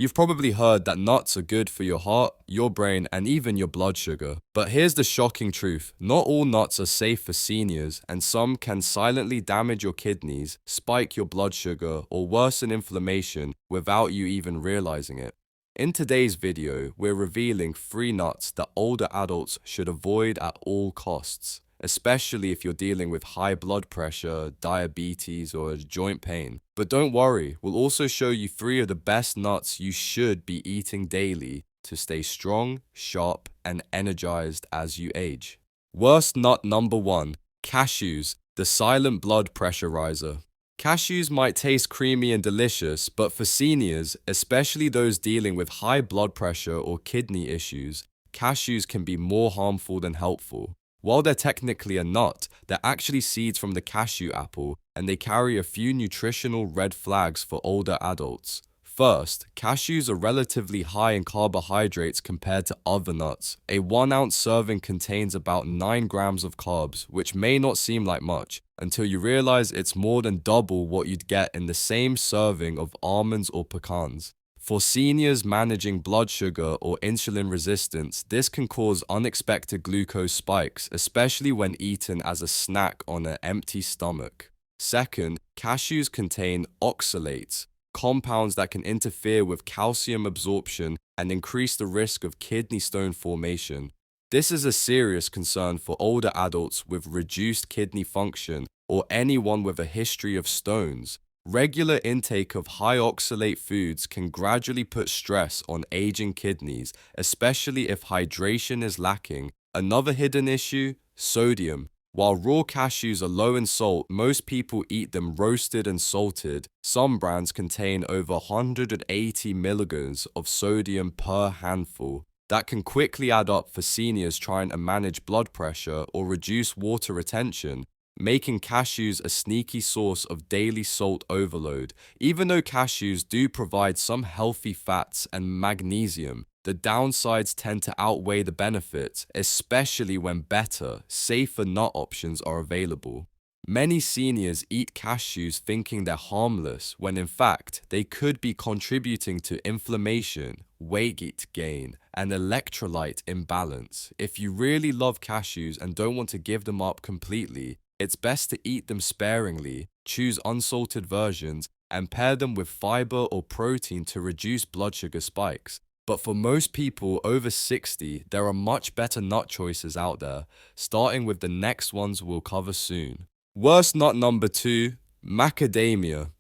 You've probably heard that nuts are good for your heart, your brain, and even your blood sugar. But here's the shocking truth. Not all nuts are safe for seniors, and some can silently damage your kidneys, spike your blood sugar, or worsen inflammation without you even realizing it. In today's video, we're revealing 3 nuts that older adults should avoid at all costs, especially if you're dealing with high blood pressure, diabetes, or joint pain. But don't worry, we'll also show you 3 of the best nuts you should be eating daily to stay strong, sharp, and energized as you age. Worst nut number 1, cashews, the silent blood pressure riser. Cashews might taste creamy and delicious, but for seniors, especially those dealing with high blood pressure or kidney issues, cashews can be more harmful than helpful. While they're technically a nut, they're actually seeds from the cashew apple, and they carry a few nutritional red flags for older adults. First, cashews are relatively high in carbohydrates compared to other nuts. A 1-ounce serving contains about 9 grams of carbs, which may not seem like much, until you realize it's more than double what you'd get in the same serving of almonds or pecans. For seniors managing blood sugar or insulin resistance, this can cause unexpected glucose spikes, especially when eaten as a snack on an empty stomach. Second, cashews contain oxalates, compounds that can interfere with calcium absorption and increase the risk of kidney stone formation. This is a serious concern for older adults with reduced kidney function or anyone with a history of stones. Regular intake of high oxalate foods can gradually put stress on aging kidneys, especially if hydration is lacking. Another hidden issue, sodium. While raw cashews are low in salt, most people eat them roasted and salted. Some brands contain over 180 milligrams of sodium per handful. That can quickly add up for seniors trying to manage blood pressure or reduce water retention, making cashews a sneaky source of daily salt overload. Even though cashews do provide some healthy fats and magnesium, the downsides tend to outweigh the benefits, especially when better, safer nut options are available. Many seniors eat cashews thinking they're harmless, when in fact, they could be contributing to inflammation, weight gain, and electrolyte imbalance. If you really love cashews and don't want to give them up completely, it's best to eat them sparingly, choose unsalted versions, and pair them with fiber or protein to reduce blood sugar spikes. But for most people over 60, there are much better nut choices out there, starting with the next ones we'll cover soon. Worst nut number 2, macadamia,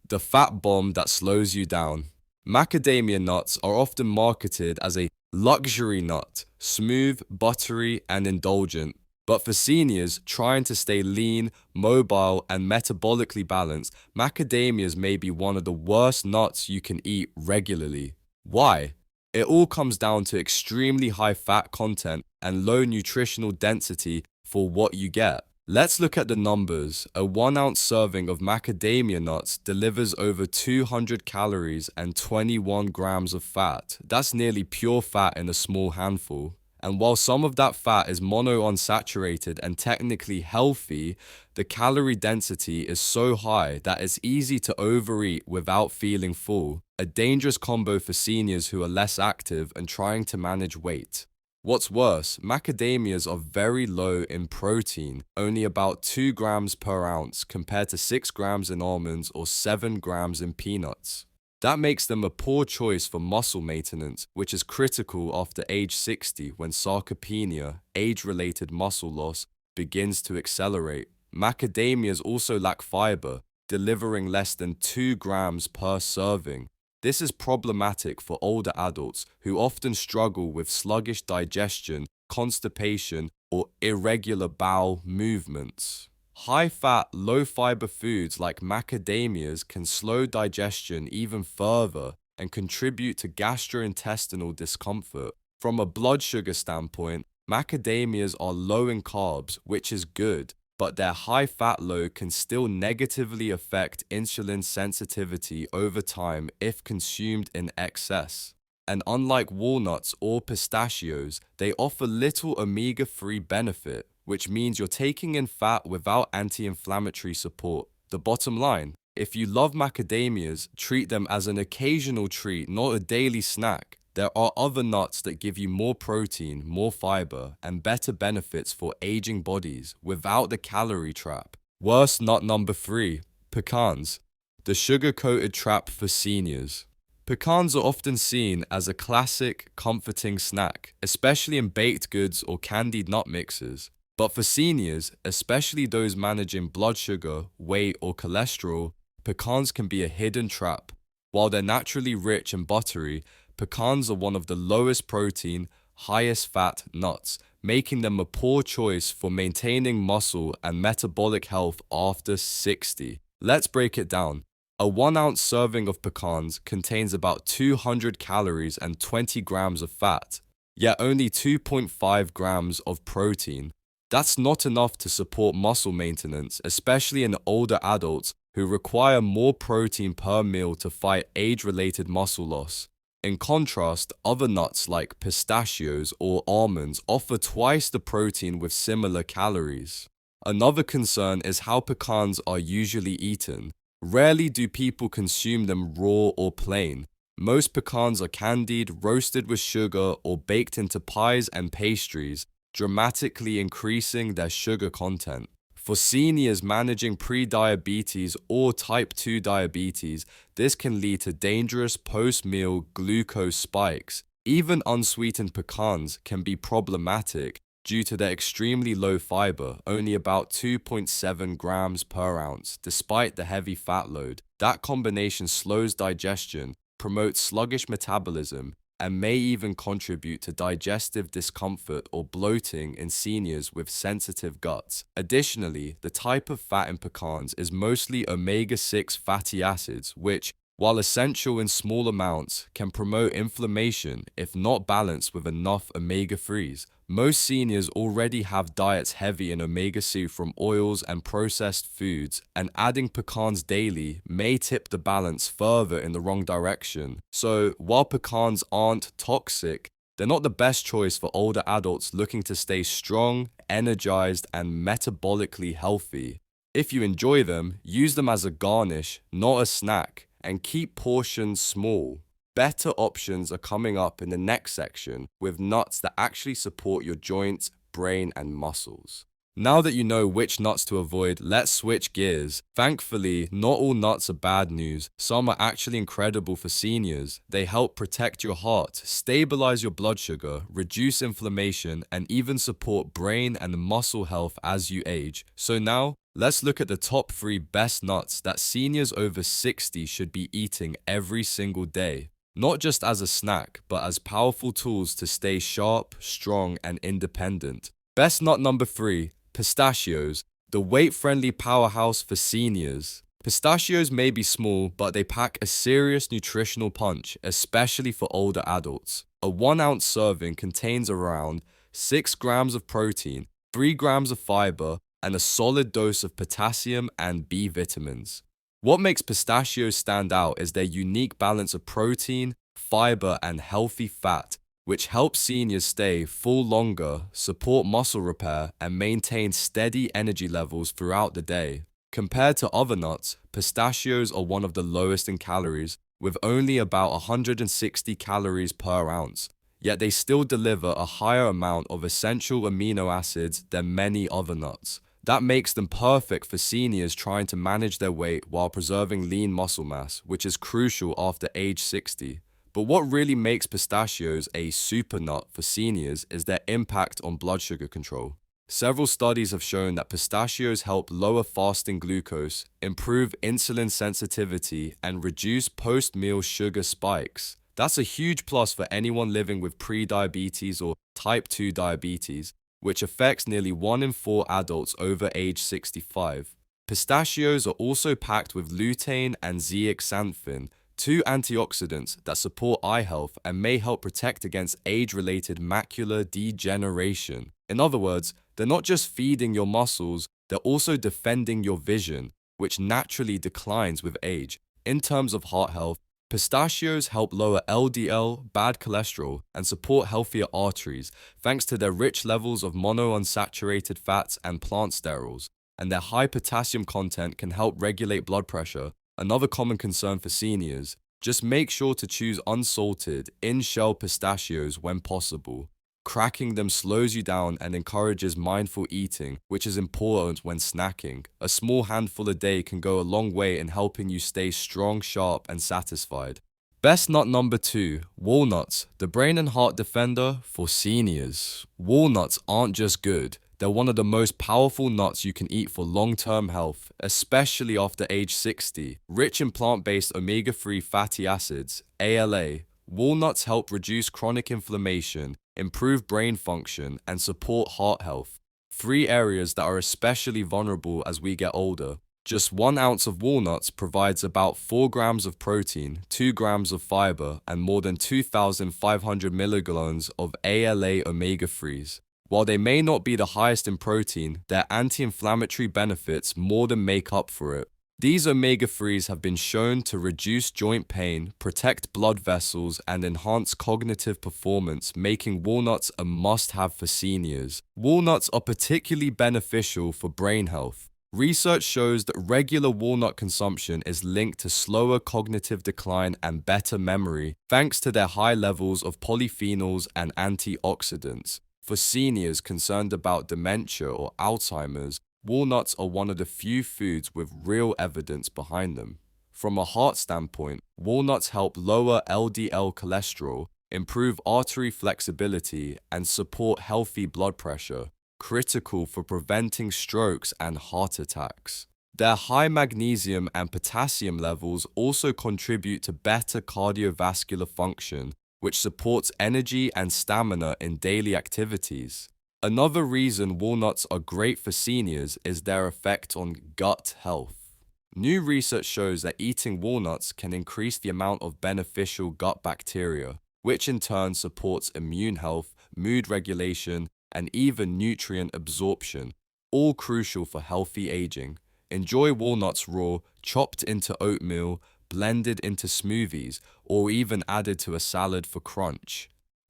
the fat bomb that slows you down. Macadamia nuts are often marketed as a luxury nut, smooth, buttery, and indulgent. But for seniors trying to stay lean, mobile, and metabolically balanced, macadamias may be one of the worst nuts you can eat regularly. Why? It all comes down to extremely high fat content and low nutritional density for what you get. Let's look at the numbers. A 1-ounce serving of macadamia nuts delivers over 200 calories and 21 grams of fat. That's nearly pure fat in a small handful. And while some of that fat is monounsaturated and technically healthy, the calorie density is so high that it's easy to overeat without feeling full, a dangerous combo for seniors who are less active and trying to manage weight. What's worse, macadamias are very low in protein, only about 2 grams per ounce compared to 6 grams in almonds or 7 grams in peanuts. That makes them a poor choice for muscle maintenance, which is critical after age 60 when sarcopenia, age-related muscle loss, begins to accelerate. Macadamias also lack fiber, delivering less than 2 grams per serving. This is problematic for older adults who often struggle with sluggish digestion, constipation, or irregular bowel movements. High-fat, low-fiber foods like macadamias can slow digestion even further and contribute to gastrointestinal discomfort. From a blood sugar standpoint, macadamias are low in carbs, which is good, but their high-fat load can still negatively affect insulin sensitivity over time if consumed in excess. And unlike walnuts or pistachios, they offer little omega-3 benefit, which means you're taking in fat without anti-inflammatory support. The bottom line, If you love macadamias, treat them as an occasional treat, not a daily snack. There are other nuts that give you more protein, more fiber, and better benefits for aging bodies without the calorie trap. Worst nut number 3, pecans. The sugar-coated trap for seniors. Pecans are often seen as a classic, comforting snack, especially in baked goods or candied nut mixes. But for seniors, especially those managing blood sugar, weight, or cholesterol, pecans can be a hidden trap. While they're naturally rich and buttery, pecans are one of the lowest protein, highest fat nuts, making them a poor choice for maintaining muscle and metabolic health after 60. Let's break it down. A 1-ounce serving of pecans contains about 200 calories and 20 grams of fat, yet only 2.5 grams of protein. That's not enough to support muscle maintenance, especially in older adults who require more protein per meal to fight age-related muscle loss. In contrast, other nuts like pistachios or almonds offer twice the protein with similar calories. Another concern is how pecans are usually eaten. Rarely do people consume them raw or plain. Most pecans are candied, roasted with sugar, or baked into pies and pastries, dramatically increasing their sugar content. For seniors managing pre-diabetes or type 2 diabetes, this can lead to dangerous post-meal glucose spikes. Even unsweetened pecans can be problematic due to their extremely low fiber, only about 2.7 grams per ounce, despite the heavy fat load. That combination slows digestion, promotes sluggish metabolism, and may even contribute to digestive discomfort or bloating in seniors with sensitive guts. Additionally, the type of fat in pecans is mostly omega-6 fatty acids, which, while essential in small amounts, can promote inflammation if not balanced with enough omega-3s. Most seniors already have diets heavy in omega-6 from oils and processed foods, and adding pecans daily may tip the balance further in the wrong direction. So, while pecans aren't toxic, they're not the best choice for older adults looking to stay strong, energized, and metabolically healthy. If you enjoy them, use them as a garnish, not a snack, and keep portions small. Better options are coming up in the next section with nuts that actually support your joints, brain, and muscles. Now that you know which nuts to avoid, let's switch gears. Thankfully, not all nuts are bad news. Some are actually incredible for seniors. They help protect your heart, stabilize your blood sugar, reduce inflammation, and even support brain and muscle health as you age. So now, let's look at the top 3 best nuts that seniors over 60 should be eating every single day. Not just as a snack, but as powerful tools to stay sharp, strong, and independent. Best nut number 3, pistachios, the weight-friendly powerhouse for seniors. Pistachios may be small, but they pack a serious nutritional punch, especially for older adults. A 1-ounce serving contains around 6 grams of protein, 3 grams of fiber, and a solid dose of potassium and B vitamins. What makes pistachios stand out is their unique balance of protein, fiber, and healthy fat, which helps seniors stay full longer, support muscle repair, and maintain steady energy levels throughout the day. Compared to other nuts, pistachios are one of the lowest in calories, with only about 160 calories per ounce. Yet they still deliver a higher amount of essential amino acids than many other nuts. That makes them perfect for seniors trying to manage their weight while preserving lean muscle mass, which is crucial after age 60. But what really makes pistachios a super nut for seniors is their impact on blood sugar control. Several studies have shown that pistachios help lower fasting glucose, improve insulin sensitivity, and reduce post-meal sugar spikes. That's a huge plus for anyone living with pre-diabetes or type 2 diabetes, which affects nearly 1 in 4 adults over age 65. Pistachios are also packed with lutein and zeaxanthin, 2 antioxidants that support eye health and may help protect against age-related macular degeneration. In other words, they're not just feeding your muscles, they're also defending your vision, which naturally declines with age. In terms of heart health, pistachios help lower LDL, bad cholesterol, and support healthier arteries thanks to their rich levels of monounsaturated fats and plant sterols, and their high potassium content can help regulate blood pressure, Another common concern for seniors, just make sure to choose unsalted, in-shell pistachios when possible. Cracking them slows you down and encourages mindful eating, which is important when snacking. A small handful a day can go a long way in helping you stay strong, sharp, and satisfied. Best nut number 2, walnuts, the brain and heart defender for seniors. Walnuts aren't just good, they're one of the most powerful nuts you can eat for long-term health, especially after age 60. Rich in plant-based omega-3 fatty acids, ALA, walnuts help reduce chronic inflammation, improve brain function, and support heart health. 3 areas that are especially vulnerable as we get older. Just 1 ounce of walnuts provides about 4 grams of protein, 2 grams of fiber, and more than 2,500 milligrams of ALA omega-3s. While they may not be the highest in protein, their anti-inflammatory benefits more than make up for it. These omega-3s have been shown to reduce joint pain, protect blood vessels, and enhance cognitive performance, making walnuts a must-have for seniors. Walnuts are particularly beneficial for brain health. Research shows that regular walnut consumption is linked to slower cognitive decline and better memory, thanks to their high levels of polyphenols and antioxidants. For seniors concerned about dementia or Alzheimer's, walnuts are one of the few foods with real evidence behind them. From a heart standpoint, walnuts help lower LDL cholesterol, improve artery flexibility, and support healthy blood pressure, critical for preventing strokes and heart attacks. Their high magnesium and potassium levels also contribute to better cardiovascular function, which supports energy and stamina in daily activities. Another reason walnuts are great for seniors is their effect on gut health. New research shows that eating walnuts can increase the amount of beneficial gut bacteria, which in turn supports immune health, mood regulation, and even nutrient absorption, all crucial for healthy aging. Enjoy walnuts raw, chopped into oatmeal, blended into smoothies, or even added to a salad for crunch.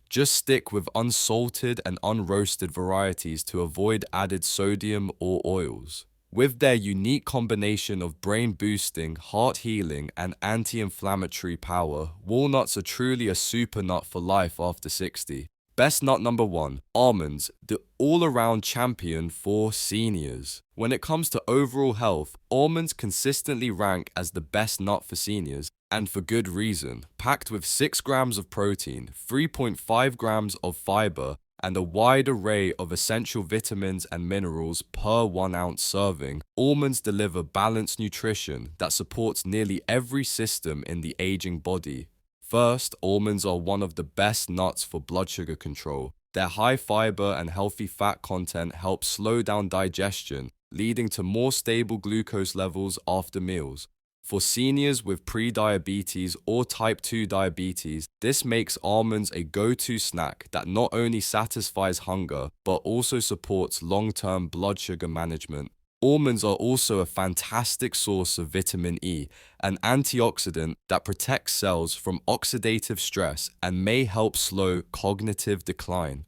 Just stick with unsalted and unroasted varieties to avoid added sodium or oils. With their unique combination of brain-boosting, heart-healing, and anti-inflammatory power, walnuts are truly a super nut for life after 60. Best nut number 1, almonds, the all-around champion for seniors. When it comes to overall health, almonds consistently rank as the best nut for seniors, and for good reason. Packed with 6 grams of protein, 3.5 grams of fiber, and a wide array of essential vitamins and minerals per 1 ounce serving, almonds deliver balanced nutrition that supports nearly every system in the aging body. First, almonds are one of the best nuts for blood sugar control. Their high fiber and healthy fat content help slow down digestion, leading to more stable glucose levels after meals. For seniors with pre-diabetes or type 2 diabetes, this makes almonds a go-to snack that not only satisfies hunger, but also supports long-term blood sugar management. Almonds are also a fantastic source of vitamin E, an antioxidant that protects cells from oxidative stress and may help slow cognitive decline.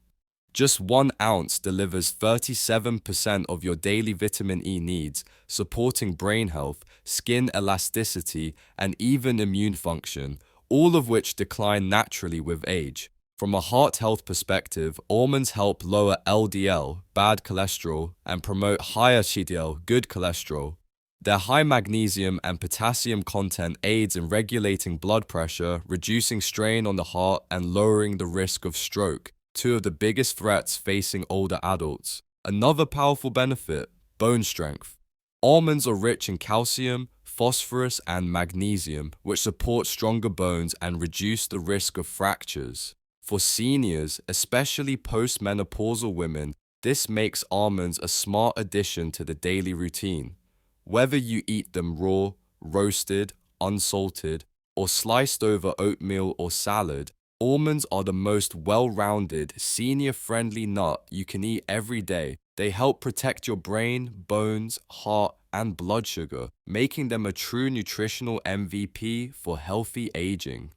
Just 1 ounce delivers 37% of your daily vitamin E needs, supporting brain health, skin elasticity, and even immune function, all of which decline naturally with age. From a heart health perspective, almonds help lower LDL, bad cholesterol, and promote higher HDL, good cholesterol. Their high magnesium and potassium content aids in regulating blood pressure, reducing strain on the heart, and lowering the risk of stroke, 2 of the biggest threats facing older adults. Another powerful benefit, bone strength. Almonds are rich in calcium, phosphorus, and magnesium, which support stronger bones and reduce the risk of fractures. For seniors, especially postmenopausal women, this makes almonds a smart addition to the daily routine. Whether you eat them raw, roasted, unsalted, or sliced over oatmeal or salad, almonds are the most well-rounded, senior-friendly nut you can eat every day. They help protect your brain, bones, heart, and blood sugar, making them a true nutritional MVP for healthy aging.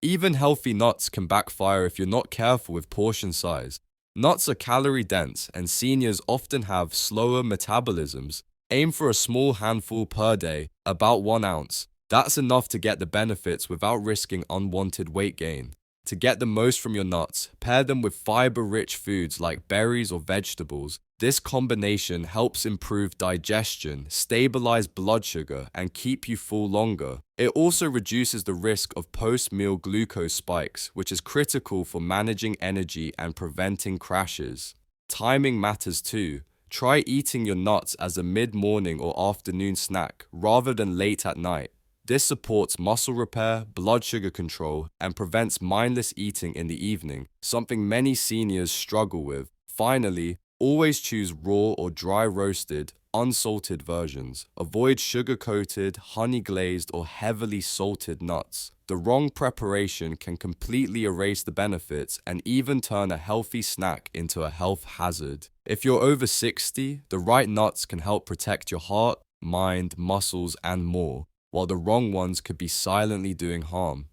Even healthy nuts can backfire if you're not careful with portion size. Nuts are calorie dense and seniors often have slower metabolisms. Aim for a small handful per day, About 1 ounce. That's enough to get the benefits without risking unwanted weight gain. To get the most from your nuts, pair them with fiber-rich foods like berries or vegetables. This combination helps improve digestion, stabilize blood sugar, and keep you full longer. It also reduces the risk of post-meal glucose spikes, which is critical for managing energy and preventing crashes. Timing matters too. Try eating your nuts as a mid-morning or afternoon snack rather than late at night. This supports muscle repair, blood sugar control, and prevents mindless eating in the evening, something many seniors struggle with. Finally, always choose raw or dry roasted, unsalted versions. Avoid sugar-coated, honey-glazed, or heavily salted nuts. The wrong preparation can completely erase the benefits and even turn a healthy snack into a health hazard. If you're over 60, the right nuts can help protect your heart, mind, muscles, and more, while the wrong ones could be silently doing harm.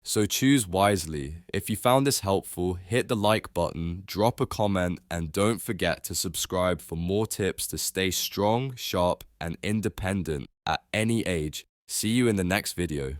So choose wisely. If you found this helpful, hit the like button, drop a comment, and don't forget to subscribe for more tips to stay strong, sharp, and independent at any age. See you in the next video.